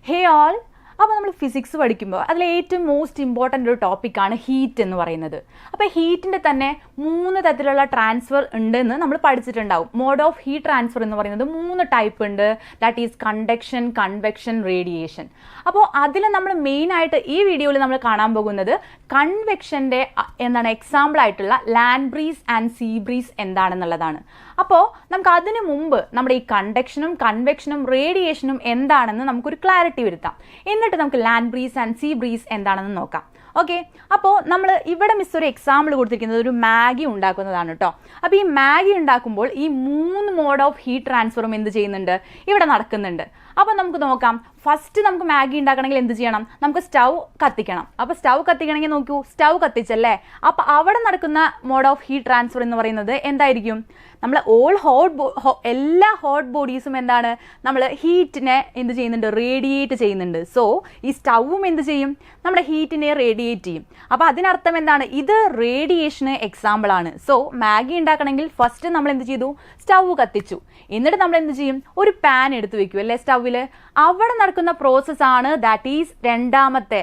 Hey all, അപ്പോൾ നമ്മൾ physics പഠിക്കുമ്പോൾ അതിൽ ഏറ്റവും മോസ്റ്റ് ഇമ്പോർട്ടൻ്റ് ഒരു ടോപ്പിക്കാണ് ഹീറ്റ് എന്ന് പറയുന്നത്. അപ്പോൾ ഹീറ്റിൻ്റെ തന്നെ 3 തരത്തിലുള്ള ട്രാൻസ്ഫർ ഉണ്ടെന്ന് നമ്മൾ പഠിച്ചിട്ടുണ്ടാവും. മോഡ് ഓഫ് ഹീറ്റ് ട്രാൻസ്ഫർ എന്ന് പറയുന്നത് 3 ടൈപ്പ് ഉണ്ട്. That is conduction, convection, radiation. അപ്പോൾ അതിൽ നമ്മൾ മെയിനായിട്ട് ഈ വീഡിയോയിൽ നമ്മൾ കാണാൻ പോകുന്നത് കൺവെക്ഷൻ്റെ എക്സാമ്പിൾ ആയിട്ടുള്ള land breeze and sea breeze എന്താണെന്നുള്ളതാണ്. അപ്പോൾ നമുക്ക് അതിനു മുമ്പ് നമ്മുടെ ഈ കണ്ടക്ഷനും കൺവെക്ഷനും റേഡിയേഷനും എന്താണെന്ന് നമുക്കൊരു ക്ലാരിറ്റി വരുത്താം. എന്നിട്ട് നമുക്ക് land breeze and sea breeze എന്താണെന്ന് നോക്കാം. ഓക്കെ, അപ്പോൾ നമ്മൾ ഇവിടെ മിസ് ഒരു എക്സാമ്പിൾ കൊടുത്തിരിക്കുന്നത് ഒരു മാഗി ഉണ്ടാക്കുന്നതാണ് കേട്ടോ. അപ്പോൾ ഈ മാഗി ഉണ്ടാക്കുമ്പോൾ ഈ 3 മോഡ് ഓഫ് ഹീറ്റ് ട്രാൻസ്ഫറും എന്ത് ചെയ്യുന്നുണ്ട്, ഇവിടെ നടക്കുന്നുണ്ട്. അപ്പോൾ നമുക്ക് നോക്കാം. ഫസ്റ്റ് നമുക്ക് മാഗി ഉണ്ടാക്കണമെങ്കിൽ എന്ത് ചെയ്യണം, നമുക്ക് സ്റ്റൗ കത്തിക്കണം. അപ്പോൾ സ്റ്റൗ കത്തിക്കണമെങ്കിൽ നോക്കൂ, സ്റ്റൗ കത്തിച്ചല്ലേ. അപ്പോൾ അവിടെ നടക്കുന്ന മോഡ് ഓഫ് ഹീറ്റ് ട്രാൻസ്ഫർ എന്ന് പറയുന്നത് എന്തായിരിക്കും, നമ്മൾ എല്ലാ ഹോട്ട് ബോഡീസും എന്താണ്, നമ്മൾ ഹീറ്റിനെ എന്ത് ചെയ്യുന്നുണ്ട്, റേഡിയേറ്റ് ചെയ്യുന്നുണ്ട്. സോ ഈ സ്റ്റൗവും എന്ത് ചെയ്യും, നമ്മുടെ ഹീറ്റിനെ റേഡിയേറ്റ് ചെയ്യും. അപ്പോൾ അതിനർത്ഥം എന്താണ്, ഇത് റേഡിയേഷന് എക്സാമ്പിളാണ്. സോ മാഗി ഉണ്ടാക്കണമെങ്കിൽ ഫസ്റ്റ് നമ്മൾ എന്ത് ചെയ്തു, സ്റ്റൗ കത്തിച്ചു. എന്നിട്ട് നമ്മൾ എന്ത് ചെയ്യും, ഒരു പാൻ എടുത്ത് വെക്കും അല്ലേ സ്റ്റൗവിൽ. അവിടെ നടക്കുന്ന പ്രോസസ്സാണ് ദാറ്റ് ഈസ് രണ്ടാമത്തെ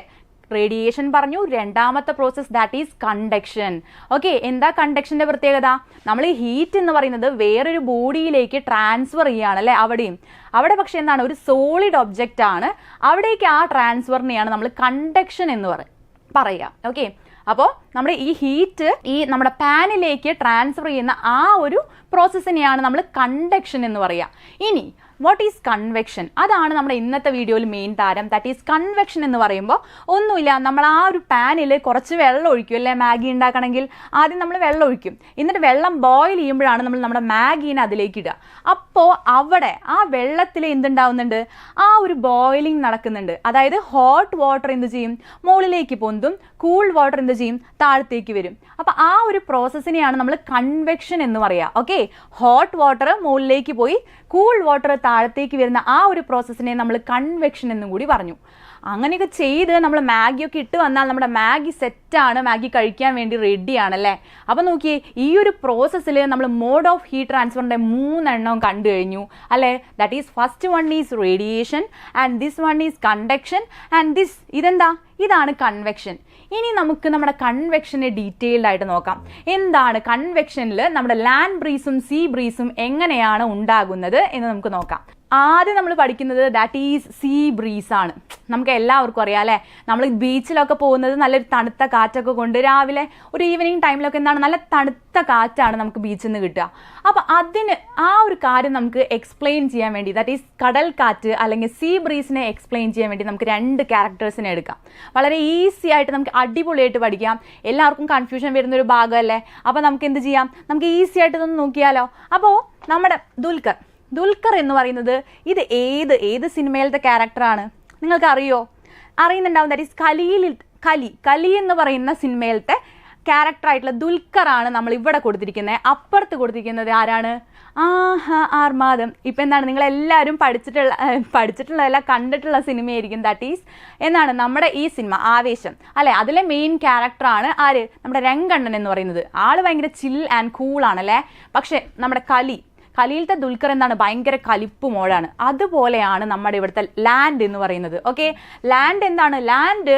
റേഡിയേഷൻ പറഞ്ഞു. രണ്ടാമത്തെ process that is conduction. Okay, എന്താ കണ്ടക്ഷൻ്റെ പ്രത്യേകത, നമ്മൾ ഈ ഹീറ്റ് എന്ന് പറയുന്നത് വേറൊരു ബോഡിയിലേക്ക് ട്രാൻസ്ഫർ ചെയ്യുകയാണ് അല്ലേ. അവിടെ പക്ഷെ എന്താണ്, ഒരു സോളിഡ് ഒബ്ജക്റ്റ് ആണ്. അവിടേക്ക് ആ ട്രാൻസ്ഫറിനെയാണ് നമ്മൾ കണ്ടക്ഷൻ എന്ന് പറയുക. ഓക്കെ, അപ്പോൾ നമ്മുടെ ഈ ഹീറ്റ് നമ്മുടെ പാനിലേക്ക് ട്രാൻസ്ഫർ ചെയ്യുന്ന ആ ഒരു പ്രോസസ്സിനെയാണ് നമ്മൾ കണ്ടക്ഷൻ എന്ന് പറയുക. ഇനി വാട്ട് ഈസ് കൺവെക്ഷൻ, അതാണ് നമ്മുടെ ഇന്നത്തെ വീഡിയോയിൽ മെയിൻ താരം. ദാറ്റ് ഈസ് കൺവെക്ഷൻ എന്ന് പറയുമ്പോൾ ഒന്നുമില്ല, നമ്മൾ ആ ഒരു പാനിൽ കുറച്ച് വെള്ളം ഒഴിക്കും അല്ലേ. മാഗി ഉണ്ടാക്കണമെങ്കിൽ ആദ്യം നമ്മൾ വെള്ളം ഒഴിക്കും. എന്നിട്ട് വെള്ളം ബോയിൽ ചെയ്യുമ്പോഴാണ് നമ്മൾ നമ്മുടെ മാഗീനെ അതിലേക്ക് ഇടുക. അപ്പോൾ അവിടെ ആ വെള്ളത്തിൽ എന്തുണ്ടാവുന്നുണ്ട്, ആ ഒരു ബോയിലിംഗ് നടക്കുന്നുണ്ട്. അതായത് ഹോട്ട് വാട്ടർ എന്ത് ചെയ്യും, മുകളിലേക്ക് പൊന്തും, കൂൾ വാട്ടർ എന്ത് ചെയ്യും, താഴത്തേക്ക് വരും. അപ്പോൾ ആ ഒരു പ്രോസസ്സിനെയാണ് നമ്മൾ കൺവെക്ഷൻ എന്ന് പറയുക. ഓക്കെ, ഹോട്ട് വാട്ടർ മുകളിലേക്ക് പോയി കൂൾ വാട്ടർ താഴത്തേക്ക് വരുന്ന ആ ഒരു പ്രോസസ്സിനെ നമ്മൾ കൺവെക്ഷൻ എന്നും കൂടി പറഞ്ഞു. അങ്ങനെയൊക്കെ ചെയ്ത് നമ്മൾ മാഗിയൊക്കെ ഇട്ട് വന്നാൽ നമ്മുടെ മാഗി സെറ്റാണ്, മാഗി കഴിക്കാൻ വേണ്ടി റെഡിയാണല്ലേ. അപ്പോൾ നോക്കിയേ, ഈ ഒരു പ്രോസസ്സിൽ നമ്മൾ മോഡ് ഓഫ് ഹീറ്റ് ട്രാൻസ്ഫറിൻ്റെ 3 എണ്ണം കണ്ടു കഴിഞ്ഞു അല്ലേ. That is first one is radiation and this one is conduction and ഇതാണ് കൺവെക്ഷൻ. ഇനി നമുക്ക് നമ്മുടെ കൺവെക്ഷനെ ഡീറ്റെയിൽഡ് ആയിട്ട് നോക്കാം. എന്താണ് കൺവെക്ഷനിൽ നമ്മുടെ ലാൻഡ് ബ്രീസും സീ ബ്രീസും എങ്ങനെയാണ് ഉണ്ടാകുന്നത് എന്ന് നമുക്ക് നോക്കാം. ആദ്യം നമ്മൾ പഠിക്കുന്നത് ദാറ്റ് ഈസ് സീ ബ്രീസ് ആണ്. നമുക്ക് എല്ലാവർക്കും അറിയാം അല്ലേ, നമ്മൾ ബീച്ചിലൊക്കെ പോകുന്നത് നല്ലൊരു തണുത്ത കാറ്റൊക്കെ കൊണ്ട് രാവിലെ ഒരു ഈവനിങ് ടൈമിലൊക്കെ എന്താണ്, നല്ല തണുത്ത കാറ്റാണ് നമുക്ക് ബീച്ചിൽ നിന്ന് കിട്ടുക. അപ്പോൾ അതിന് ആ ഒരു കാര്യം നമുക്ക് എക്സ്പ്ലെയിൻ ചെയ്യാൻ വേണ്ടി, ദാറ്റ് ഈസ് കടൽ കാറ്റ് അല്ലെങ്കിൽ സീ ബ്രീസിനെ എക്സ്പ്ലെയിൻ ചെയ്യാൻ വേണ്ടി നമുക്ക് 2 ക്യാരക്ടേഴ്സിനെ എടുക്കാം. വളരെ ഈസി ആയിട്ട് നമുക്ക് അടിപൊളിയായിട്ട് പഠിക്കാം. എല്ലാവർക്കും കൺഫ്യൂഷൻ വരുന്നൊരു ഭാഗമല്ലേ. അപ്പോൾ നമുക്ക് എന്ത് ചെയ്യാം, നമുക്ക് ഈസി ആയിട്ട് ഇതൊന്ന് നോക്കിയാലോ. അപ്പോൾ നമ്മുടെ ദുൽഖർ എന്ന് പറയുന്നത് ഇത് ഏത് സിനിമയിലത്തെ ക്യാരക്ടറാണ് നിങ്ങൾക്ക് അറിയുന്നുണ്ടാവും. ദാറ്റ് ഈസ് കലി എന്ന് പറയുന്ന സിനിമയിലത്തെ ക്യാരക്ടറായിട്ടുള്ള ദുൽഖറാണ് നമ്മൾ ഇവിടെ കൊടുത്തിരിക്കുന്നത്. അപ്പുറത്ത് കൊടുത്തിരിക്കുന്നത് ആരാണ്, ആർമാദം. ഇപ്പം എന്താണ്, നിങ്ങളെല്ലാവരും പഠിച്ചിട്ടുള്ളതല്ല, കണ്ടിട്ടുള്ള സിനിമയായിരിക്കും. ദാറ്റ് ഈസ് എന്താണ്, നമ്മുടെ ഈ സിനിമ ആവേശം അല്ലേ. അതിലെ മെയിൻ ക്യാരക്ടറാണ് ആര്, നമ്മുടെ രംഗണ്ണൻ എന്ന് പറയുന്നത്. ആള് ഭയങ്കര ചിൽ ആൻഡ് കൂളാണല്ലേ. പക്ഷെ നമ്മുടെ കലിയിലത്തെ ദുൽഖർ എന്താണ്, ഭയങ്കര കലിപ്പ് മോഡാണ്. അതുപോലെയാണ് നമ്മുടെ ഇവിടുത്തെ ലാൻഡ് എന്ന് പറയുന്നത്. ഓക്കെ, ലാൻഡ് എന്താണ്, ലാൻഡ്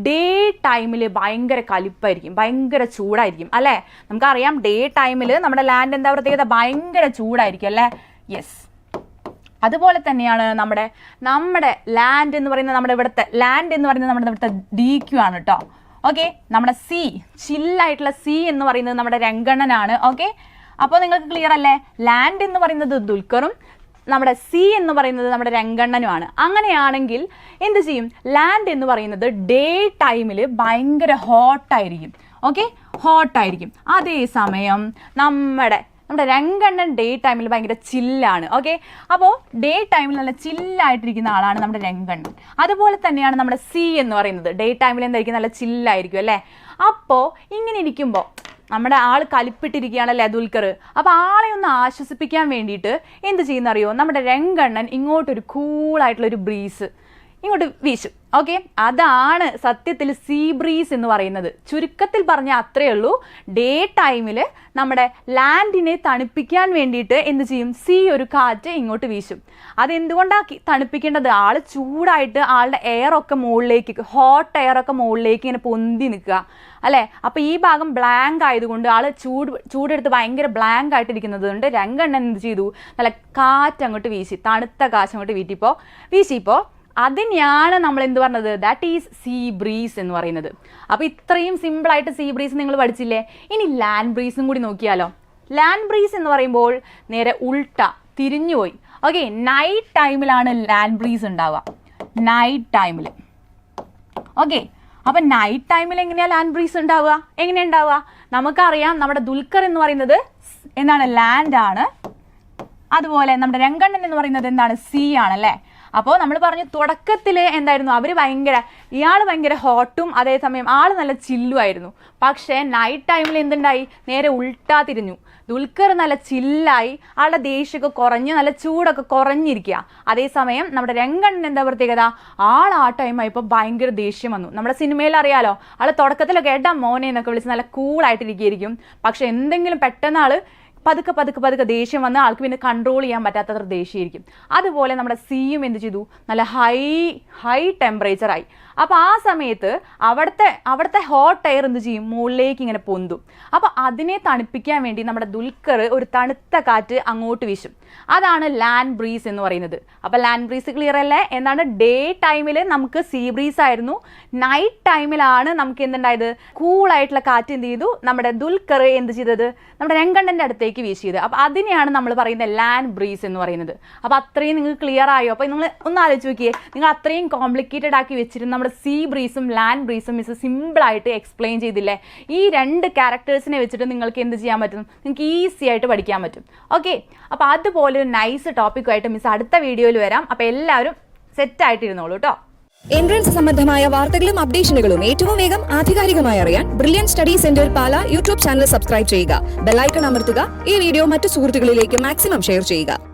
ഡേ ടൈമിൽ ഭയങ്കര കലിപ്പായിരിക്കും, ഭയങ്കര ചൂടായിരിക്കും അല്ലേ. നമുക്കറിയാം ഡേ ടൈമിൽ നമ്മുടെ ലാൻഡ് എന്താ പ്രത്യേകത, ഭയങ്കര ചൂടായിരിക്കും അല്ലേ. യെസ്, അതുപോലെ തന്നെയാണ് നമ്മുടെ ലാൻഡ് എന്ന് പറയുന്നത്, നമ്മുടെ ഇവിടുത്തെ DQ ആണ് കേട്ടോ. ഓക്കെ, നമ്മുടെ ചില്ലായിട്ടുള്ള സി എന്ന് പറയുന്നത് നമ്മുടെ രംഗണ്ണനാണ്. ഓക്കെ, അപ്പോൾ നിങ്ങൾക്ക് ക്ലിയർ അല്ലേ. ലാൻഡ് എന്ന് പറയുന്നത് ദുൽഖറും നമ്മുടെ സി എന്ന് പറയുന്നത് നമ്മുടെ രംഗണ്ണനുമാണ്. അങ്ങനെയാണെങ്കിൽ എന്ത് ചെയ്യും, ലാൻഡ് എന്ന് പറയുന്നത് ഡേ ടൈമിൽ ഭയങ്കര ഹോട്ടായിരിക്കും. ഓക്കെ, ഹോട്ടായിരിക്കും. അതേസമയം നമ്മുടെ രംഗണ്ണൻ ഡേ ടൈമിൽ ഭയങ്കര ചില്ലാണ്. ഓക്കെ, അപ്പോൾ ഡേ ടൈമിൽ നല്ല ചില്ലായിട്ടിരിക്കുന്ന ആളാണ് നമ്മുടെ രംഗണ്ണൻ. അതുപോലെ തന്നെയാണ് നമ്മുടെ സി എന്ന് പറയുന്നത്, ഡേ ടൈമിൽ എന്തായിരിക്കും, നല്ല ചില്ലായിരിക്കും അല്ലേ. അപ്പോൾ ഇങ്ങനെ ഇരിക്കുമ്പോൾ നമ്മുടെ ആൾ കലിപ്പിട്ടിരിക്കുകയാണല്ലേ ദുൽഖർ. അപ്പോൾ ആളെ ഒന്ന് ആശ്വസിപ്പിക്കാൻ വേണ്ടിയിട്ട് എന്ത് ചെയ്യുന്നറിയോ, നമ്മുടെ രംഗണ്ണൻ ഇങ്ങോട്ടൊരു കൂളായിട്ടുള്ളൊരു ബ്രീസ് ഇങ്ങോട്ട് വീശും. ഓക്കെ, അതാണ് സത്യത്തിൽ സീ ബ്രീസ് എന്ന് പറയുന്നത്. ചുരുക്കത്തിൽ പറഞ്ഞാൽ അത്രയേ ഉള്ളൂ. ഡേ ടൈമിൽ നമ്മുടെ ലാൻഡിനെ തണുപ്പിക്കാൻ വേണ്ടിയിട്ട് എന്ത് ചെയ്യും, ഒരു കാറ്റ് ഇങ്ങോട്ട് വീശും. അതെന്തുകൊണ്ടാണ് തണുപ്പിക്കേണ്ടത്? ആൾ ചൂടായിട്ട് ആളുടെ എയറൊക്കെ മുകളിലേക്ക്, ഹോട്ട് എയറൊക്കെ മുകളിലേക്ക് ഇങ്ങനെ പൊന്തി നിൽക്കുക അല്ലേ. അപ്പോൾ ഈ ഭാഗം ബ്ലാങ്ക് ആയതുകൊണ്ട് ആൾ ചൂടെടുത്ത് ഭയങ്കര ബ്ലാങ്ക് ആയിട്ടിരിക്കുന്നത് കൊണ്ട് രംഗണ്ണൻ എന്ത് ചെയ്തു, നല്ല കാറ്റ് അങ്ങോട്ട് വീശി, തണുത്ത കാറ്റ് അങ്ങോട്ട് വീശിയപ്പോൾ അതിനെയാണ് നമ്മൾ എന്ത് പറഞ്ഞത്, ദാറ്റ് ഈസ് സീ ബ്രീസ് എന്ന് പറയുന്നത്. അപ്പോൾ ഇത്രയും സിമ്പിളായിട്ട് സീ ബ്രീസ് നിങ്ങൾ പഠിച്ചില്ലേ. ഇനി ലാൻഡ് ബ്രീസും കൂടി നോക്കിയാലോ. ലാൻഡ് ബ്രീസ് എന്ന് പറയുമ്പോൾ നേരെ ഉൾട്ട തിരിഞ്ഞുപോയി. ഓക്കെ, നൈറ്റ് ടൈമിലാണ് ലാൻഡ് ബ്രീസ് ഉണ്ടാവുക, നൈറ്റ് ടൈമിൽ. ഓക്കെ, അപ്പം നൈറ്റ് ടൈമിൽ എങ്ങനെയാണ് ലാൻഡ് ബ്രീസ് ഉണ്ടാവുക? എങ്ങനെയാണ് ഉണ്ടാവുക? നമുക്കറിയാം, നമ്മുടെ ദുൽഖർ എന്ന് പറയുന്നത് എന്താണ്, ലാൻഡാണ്. അതുപോലെ നമ്മുടെ രംഗണ്ണൻ എന്ന് പറയുന്നത് എന്താണ്, സീ ആണല്ലേ. അപ്പോൾ നമ്മൾ പറഞ്ഞു തുടക്കത്തിൽ എന്തായിരുന്നു, അവർ ഇയാൾ ഭയങ്കര ഹോട്ടും അതേസമയം ആൾ നല്ല ചില്ലുമായിരുന്നു. പക്ഷേ നൈറ്റ് ടൈമിൽ എന്തുണ്ടായി, നേരെ ഉൾട്ടാ തിരിഞ്ഞു. ദുൽഖർ നല്ല ചില്ലായി, ആളുടെ ദേഷ്യമൊക്കെ കുറഞ്ഞ് നല്ല ചൂടൊക്കെ കുറഞ്ഞിരിക്കുക. അതേസമയം നമ്മുടെ രംഗണ്ണൻ എന്താ പ്രത്യേകത, ആ ടൈമായപ്പോൾ ഭയങ്കര ദേഷ്യം വന്നു. നമ്മുടെ സിനിമയിൽ അറിയാലോ, ആൾ തുടക്കത്തിലൊക്കെ ഏട്ടാ മോനെ എന്നൊക്കെ വിളിച്ച് നല്ല കൂളായിട്ടിരിക്കുകയായിരിക്കും. പക്ഷെ എന്തെങ്കിലും പെട്ടെന്ന് ആൾ പതുക്കെ ദേഷ്യം വന്ന് ആൾക്ക് പിന്നെ കൺട്രോൾ ചെയ്യാൻ പറ്റാത്തത്ര ദേഷ്യമായിരിക്കും. അതുപോലെ നമ്മുടെ സീയും എന്ത് ചെയ്തു, നല്ല ഹൈ ടെമ്പറേച്ചറായി. അപ്പോൾ ആ സമയത്ത് അവിടുത്തെ ഹോട്ട് എയർ എന്ത് ചെയ്യും, മുകളിലേക്ക് ഇങ്ങനെ പൊന്തും. അപ്പോൾ അതിനെ തണുപ്പിക്കാൻ വേണ്ടി നമ്മുടെ ദുൽഖർ ഒരു തണുത്ത കാറ്റ് അങ്ങോട്ട് വീശും. അതാണ് ലാൻഡ് ബ്രീസ് എന്ന് പറയുന്നത്. അപ്പോൾ ലാൻഡ് ബ്രീസ് ക്ലിയർ അല്ലേ? എന്താണ്, ഡേ ടൈമിൽ നമുക്ക് സീ ബ്രീസ് ആയിരുന്നു, നൈറ്റ് ടൈമിലാണ് നമുക്ക് എന്തുണ്ടായത്, കൂളായിട്ടുള്ള കാറ്റ് എന്ത് ചെയ്തു, നമ്മുടെ ദുൽഖർ എന്ത് ചെയ്തത്, നമ്മുടെ രംഗണ്ണൻ്റെ അടുത്തേക്ക് വീശിയത്. അപ്പോൾ അതിനെയാണ് നമ്മൾ പറയുന്നത് ലാൻഡ് ബ്രീസ് എന്ന് പറയുന്നത്. അപ്പോൾ അത്രയും നിങ്ങൾക്ക് ക്ലിയർ ആയോ? അപ്പോൾ നിങ്ങൾ ഒന്ന് ആലോചിച്ച് നോക്കിയേ, നിങ്ങൾ അത്രയും കോംപ്ലിക്കേറ്റഡ് ആക്കി വെച്ചിരുന്ന നമ്മുടെ സീ ബ്രീസും ലാൻഡ് ബ്രീസും മിസ് സിമ്പിളായിട്ട് എക്സ്പ്ലെയിൻ ചെയ്തില്ലേ. ഈ രണ്ട് ക്യാരക്ടേഴ്സിനെ വെച്ചിട്ട് നിങ്ങൾക്ക് എന്ത് ചെയ്യാൻ പറ്റും, നിങ്ങൾക്ക് ഈസി ആയിട്ട് പഠിക്കാൻ പറ്റും. ഓക്കെ, അപ്പോൾ അതുപോലെ ഒരു നൈസ് ടോപ്പിക്കുമായിട്ട് മിസ് അടുത്ത വീഡിയോയിൽ വരാം. അപ്പോൾ എല്ലാവരും സെറ്റായിട്ടിരുന്നോളൂ കേട്ടോ. എൻട്രൻസ് സംബന്ധമായ വാർത്തകളും അപ്ഡേഷനുകളും ഏറ്റവും വേഗം ആധികാരികമായി അറിയാൻ ബ്രില്യൻ സ്റ്റഡി സെന്റർ പാല യൂട്യൂബ് ചാനൽ സബ്സ്ക്രൈബ് ചെയ്യുക, ബെല്ലൈക്കൺ അമർത്തുക, ഈ വീഡിയോ മറ്റു സുഹൃത്തുക്കളിലേക്ക് മാക്സിമം ഷെയർ ചെയ്യുക.